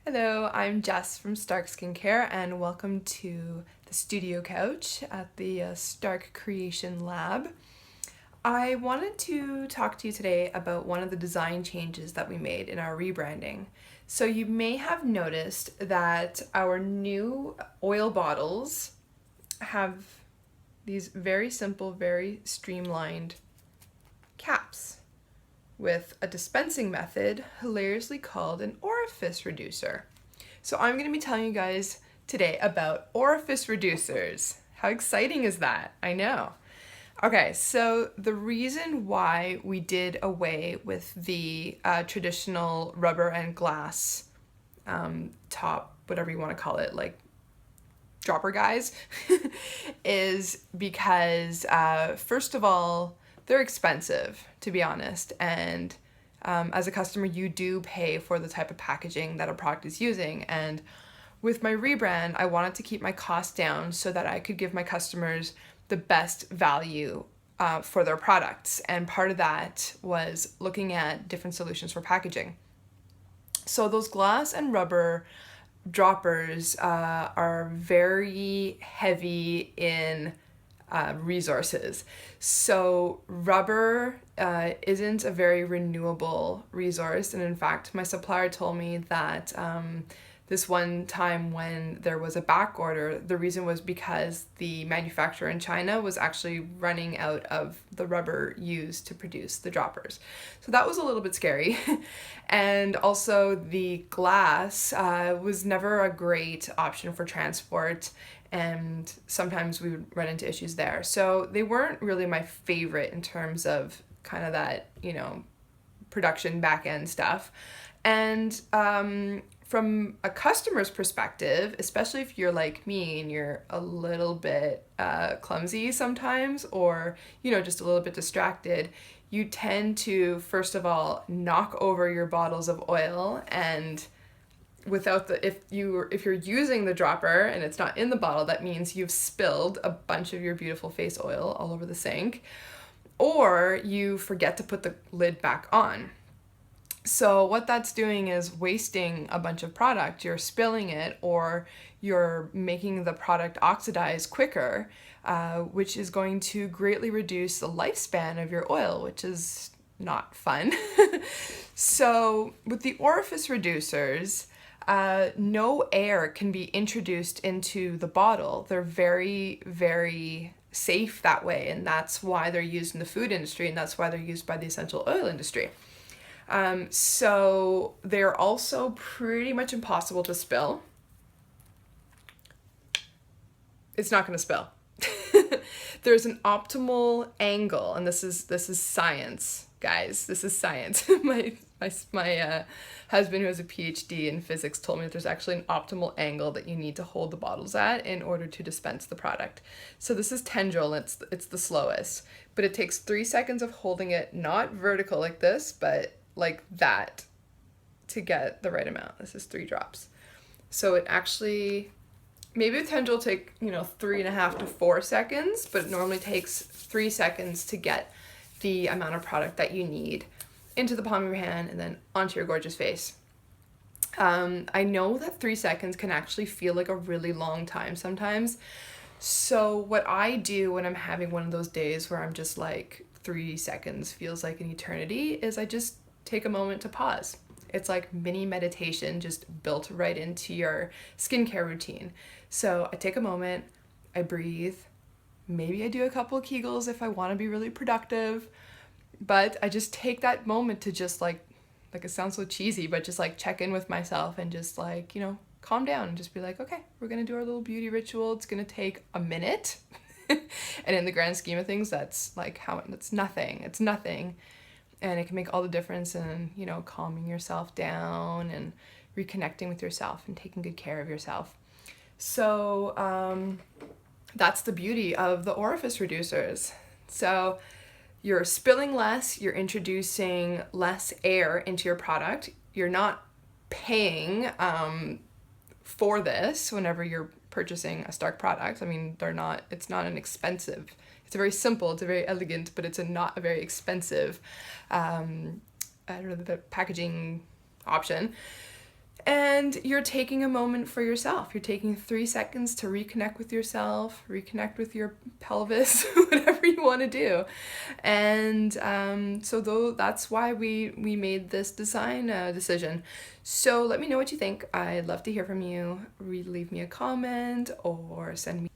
Hello, I'm Jess from Stark Skincare and welcome to the studio couch at the Stark Creation Lab. I wanted to talk to you today about one of the design changes that we made in our rebranding. So you may have noticed that our new oil bottles have these very simple, very streamlined caps with a dispensing method hilariously called an orifice reducer. So I'm going to be telling you guys today about orifice reducers. How exciting is that? I know. Okay, so the reason why we did away with the traditional rubber and glass top, whatever you want to call it, like dropper guys, is because first of all, they're expensive, to be honest, and as a customer, you do pay for the type of packaging that a product is using. And with my rebrand, I wanted to keep my costs down so that I could give my customers the best value for their products. And part of that was looking at different solutions for packaging. So those glass and rubber droppers are very heavy in resources. So rubber isn't a very renewable resource, and in fact my supplier told me that this one time when there was a back order, the reason was because the manufacturer in China was actually running out of the rubber used to produce the droppers. So that was a little bit scary. And also the glass was never a great option for transport, and sometimes we would run into issues there. So they weren't really my favorite in terms of kind of that, production back end stuff. And from a customer's perspective, especially if you're like me and you're a little bit clumsy sometimes, or just a little bit distracted, you tend to first of all knock over your bottles of oil, and without if you're using the dropper and it's not in the bottle, that means you've spilled a bunch of your beautiful face oil all over the sink, or you forget to put the lid back on. So what that's doing is wasting a bunch of product. You're spilling it, or you're making the product oxidize quicker, which is going to greatly reduce the lifespan of your oil, which is not fun. So with the orifice reducers, no air can be introduced into the bottle. They're very, very safe that way, and that's why they're used in the food industry, and that's why they're used by the essential oil industry. So they're also pretty much impossible to spill. It's not going to spill. There's an optimal angle, and this is science, guys. This is science. My husband, who has a PhD in physics, told me that there's actually an optimal angle that you need to hold the bottles at in order to dispense the product. So this is 10 joule, and it's the slowest, but it takes 3 seconds of holding it, not vertical like this, but like that, to get the right amount. This is 3 drops. So it actually, maybe with 10 joule take 3.5 to 4 seconds, but it normally takes 3 seconds to get the amount of product that you need into the palm of your hand and then onto your gorgeous face. I know that 3 seconds can actually feel like a really long time sometimes. So what I do when I'm having one of those days where I'm just like 3 seconds feels like an eternity is I just take a moment to pause. It's like mini meditation just built right into your skincare routine. So I take a moment, I breathe, maybe I do a couple of Kegels if I want to be really productive, but I just take that moment to just like it sounds so cheesy, but just like check in with myself and just like, calm down and just be like, okay, we're going to do our little beauty ritual. It's going to take a minute. And in the grand scheme of things, that's nothing. It's nothing. And it can make all the difference in, calming yourself down and reconnecting with yourself and taking good care of yourself. So that's the beauty of the orifice reducers. So you're spilling less, you're introducing less air into your product. You're not paying for this whenever you're purchasing a Stark product. I mean, it's not an expensive, it's a very simple, it's a very elegant, but it's not a very expensive, the packaging option. And you're taking a moment for yourself. You're taking 3 seconds to reconnect with yourself, reconnect with your pelvis, whatever you want to do. And that's why we made this design decision. So let me know what you think. I'd love to hear from you. Leave me a comment or send me